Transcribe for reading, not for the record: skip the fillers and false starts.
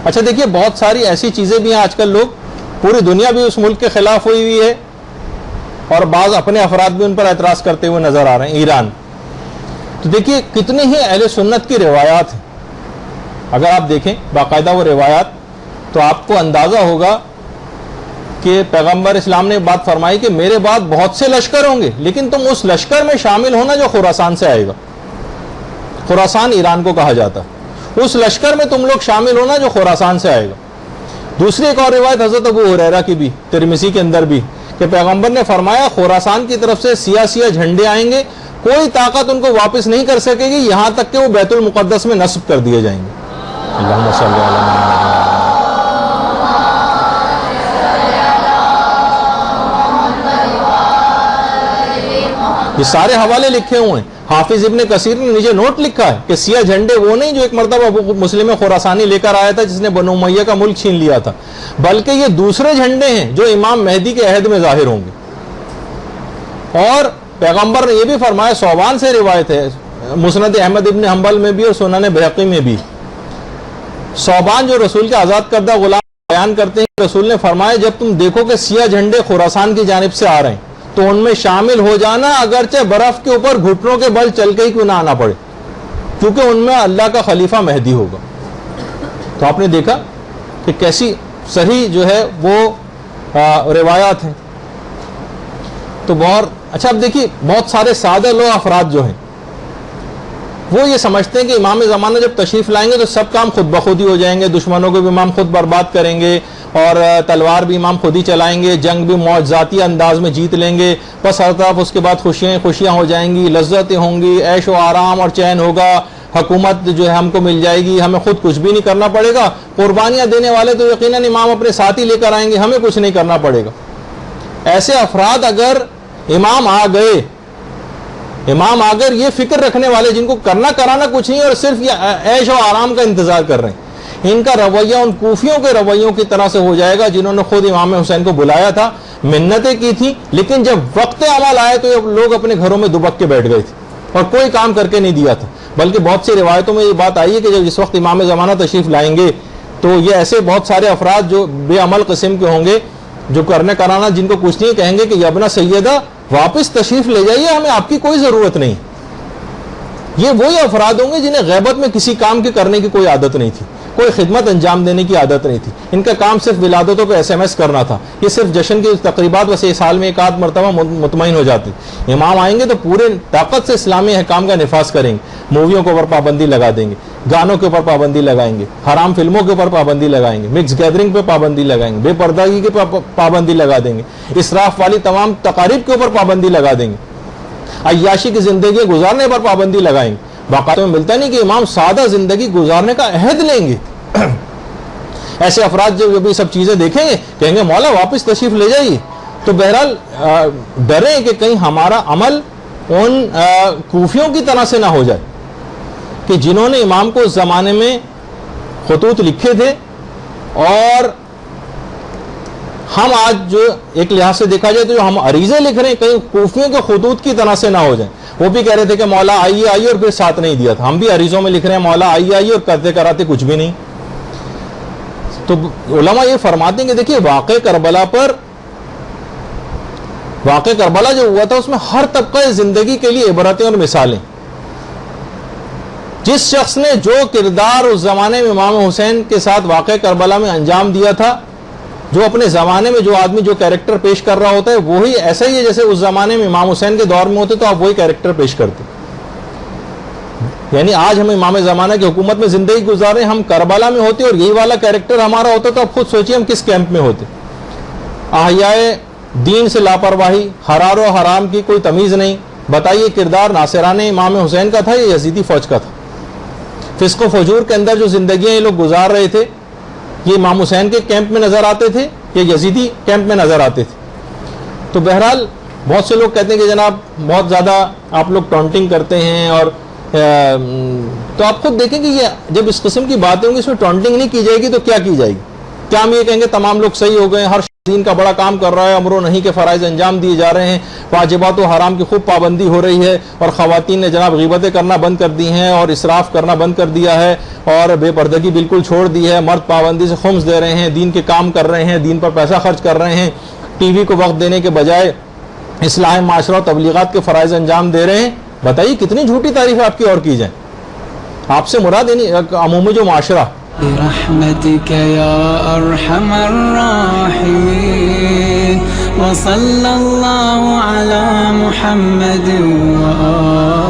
اچھا دیکھیے بہت ساری ایسی چیزیں بھی ہیں آج کل لوگ پوری دنیا بھی اس ملک کے خلاف ہوئی ہے اور بعض اپنے افراد بھی ان پر اعتراض کرتے ہوئے نظر آ رہے ہیں. ایران تو دیکھیے کتنے ہی اہل سنت کی روایات ہیں, اگر آپ دیکھیں باقاعدہ وہ روایات تو آپ کو اندازہ ہوگا کہ پیغمبر اسلام نے بات فرمائی کہ میرے بعد بہت سے لشکر ہوں گے لیکن تم اس لشکر میں شامل ہونا جو خراسان سے آئے گا. خراسان ایران کو کہا جاتا ہے, اس لشکر میں تم لوگ شامل ہونا جو خراسان سے آئے گا. دوسری ایک اور روایت حضرت ابو ہریرہ کی بھی ترمذی کے اندر بھی کہ پیغمبر نے فرمایا خراسان کی طرف سے سیاہ سیاہ جھنڈے آئیں گے, کوئی طاقت ان کو واپس نہیں کر سکے گی یہاں تک کہ وہ بیت المقدس میں نصب کر دیے جائیں گے. اللہم صلی علی محمد. یہ سارے حوالے لکھے ہوئے ہیں. حافظ ابن کثیر نے نیچے نوٹ لکھا ہے کہ سیاہ جھنڈے وہ نہیں جو ایک مرتبہ ابو مسلم خراسانی لے کر آیا تھا جس نے بنو امیہ کا ملک چھین لیا تھا, بلکہ یہ دوسرے جھنڈے ہیں جو امام مہدی کے عہد میں ظاہر ہوں گے. اور پیغمبر نے یہ بھی فرمایا, صوبان سے روایت ہے مسند احمد ابن حنبل میں بھی اور سنن بہقی میں بھی, صوبان جو رسول کے آزاد کردہ غلام بیان کرتے ہیں, رسول نے فرمایا جب تم دیکھو کہ سیاہ جھنڈے خراسان کی جانب سے آ رہے ہیں تو ان میں شامل ہو جانا, اگرچہ برف کے اوپر گھٹنوں کے بل چل کے ہی کیوں نہ آنا پڑے, کیونکہ ان میں اللہ کا خلیفہ مہدی ہوگا. تو آپ نے دیکھا کہ کیسی صحیح جو ہے وہ روایات ہیں. تو بہت اچھا. اب دیکھیے بہت سارے سادہ لوگ افراد جو ہیں وہ یہ سمجھتے ہیں کہ امام زمانہ جب تشریف لائیں گے تو سب کام خود بخود ہی ہو جائیں گے, دشمنوں کو بھی امام خود برباد کریں گے اور تلوار بھی امام خود ہی چلائیں گے, جنگ بھی معجزاتی انداز میں جیت لیں گے, بس ہر طرف اس کے بعد خوشیاں ہو جائیں گی, لذتیں ہوں گی, عیش و آرام اور چین ہوگا, حکومت جو ہے ہم کو مل جائے گی, ہمیں خود کچھ بھی نہیں کرنا پڑے گا, قربانیاں دینے والے تو یقیناً امام اپنے ساتھ ہی لے کر آئیں گے, ہمیں کچھ نہیں کرنا پڑے گا. ایسے افراد اگر امام آ گئے, امام اگر یہ فکر رکھنے والے جن کو کرنا کرانا کچھ نہیں اور صرف یہ عیش و آرام کا انتظار کر رہے ہیں, ان کا رویہ ان کوفیوں کے رویوں کی طرح سے ہو جائے گا جنہوں نے خود امام حسین کو بلایا تھا, منتیں کی تھیں, لیکن جب وقت عمل آئے تو لوگ اپنے گھروں میں دبک کے بیٹھ گئے تھے اور کوئی کام کر کے نہیں دیا تھا. بلکہ بہت سی روایتوں میں یہ بات آئی ہے کہ جب جس وقت امام زمانہ تشریف لائیں گے تو یہ ایسے بہت سارے افراد جو بے عمل قسم کے ہوں گے, جو کرنے کرانا جن کو کچھ نہیں, کہیں گے کہ یا ابنا سیدہ واپس تشریف لے جائیے, ہمیں آپ کی کوئی ضرورت نہیں. یہ وہی افراد ہوں گے جنہیں غیبت میں کسی کام کے کرنے کی کوئی عادت نہیں تھی, کوئی خدمت انجام دینے کی عادت نہیں تھی, ان کا کام صرف ولادتوں پہ SMS کرنا تھا, یہ صرف جشن کی تقریبات ویسے سال میں ایک آدھ مرتبہ مطمئن ہو جاتی. امام آئیں گے تو پورے طاقت سے اسلامی احکام کا نفاذ کریں گے, موویوں کے اوپر پابندی لگا دیں گے, گانوں کے اوپر پابندی لگائیں گے, حرام فلموں کے اوپر پابندی لگائیں گے, مکس گیدرنگ پہ پابندی لگائیں گے, بے پردگی کے پابندی لگا دیں گے, اسراف والی تمام تقاریب کے اوپر پابندی لگا دیں گے, عیاشی کی زندگی گزارنے پر پابندی لگائیں گے. باقاعدہ میں ملتا نہیں کہ امام سادہ زندگی گزارنے کا عہد لیں گے. ایسے افراد جو بھی سب چیزیں دیکھیں گے کہیں گے مولا واپس تشریف لے جائیے. تو بہرحال ڈریں کہ کہیں ہمارا عمل ان کوفیوں کی طرح سے نہ ہو جائے کہ جنہوں نے امام کو اس زمانے میں خطوط لکھے تھے اور ہم آج جو ایک لحاظ سے دیکھا جائے تو جو ہم عریضے لکھ رہے ہیں کہیں کوفیوں کے خطوط کی طرح سے نہ ہو جائیں. وہ بھی کہہ رہے تھے کہ مولا آئیے آئیے اور پھر ساتھ نہیں دیا تھا, ہم بھی عریضوں میں لکھ رہے ہیں مولا آئیے آئیے اور کرتے کراتے کچھ بھی نہیں. تو علماء یہ فرماتے ہیں کہ دیکھیے واقع کربلا جو ہوا تھا اس میں ہر طبقہ زندگی کے لیے عبرتیں اور مثالیں. جس شخص نے جو کردار اس زمانے میں امام حسین کے ساتھ واقع کربلا میں انجام دیا تھا, جو اپنے زمانے میں جو آدمی جو کیریکٹر پیش کر رہا ہوتا ہے وہی ایسا ہی ہے جیسے اس زمانے میں امام حسین کے دور میں ہوتے تو آپ وہی کیریکٹر پیش کرتے. یعنی آج ہم امام زمانہ کی حکومت میں زندگی گزار رہے ہیں, ہم کربلا میں ہوتے اور یہی والا کیریکٹر ہمارا ہوتا تو آپ خود سوچیے ہم کس کیمپ میں ہوتے. احیاء دین سے لاپرواہی, حرار و حرام کی کوئی تمیز نہیں. بتائیے کردار ناصرانہ امام حسین کا تھا یا یزیدی فوج کا تھا؟ فسق و فجور کے اندر جو زندگیاں یہ لوگ گزار رہے تھے یہ امام حسین کے کیمپ میں نظر آتے تھے یا یزیدی کیمپ میں نظر آتے تھے؟ تو بہرحال بہت سے لوگ کہتے ہیں کہ جناب بہت زیادہ آپ لوگ ٹونٹنگ کرتے ہیں, اور تو آپ خود دیکھیں کہ یہ جب اس قسم کی باتیں ہوں گی اس میں ٹونٹنگ نہیں کی جائے گی تو کیا کی جائے گی؟ کیا ہم یہ کہیں گے تمام لوگ صحیح ہو گئے, ہر دین کا بڑا کام کر رہا ہے, امر و نہی کے فرائض انجام دیے جا رہے ہیں, واجبات و حرام کی خوب پابندی ہو رہی ہے, اور خواتین نے جناب غیبتیں کرنا بند کر دی ہیں اور اسراف کرنا بند کر دیا ہے اور بے پردگی بالکل چھوڑ دی ہے, مرد پابندی سے خمس دے رہے ہیں, دین کے کام کر رہے ہیں, دین پر پیسہ خرچ کر رہے ہیں, ٹی وی کو وقت دینے کے بجائے اصلاح معاشرہ و تبلیغات کے فرائض انجام دے رہے ہیں. بتائیے کتنی جھوٹی تعریف آپ کی اور کی جائیں. آپ سے مراد یعنی عمومی جو معاشرہ. برحمتك يا أرحم الراحمين وصلى الله على محمد وآله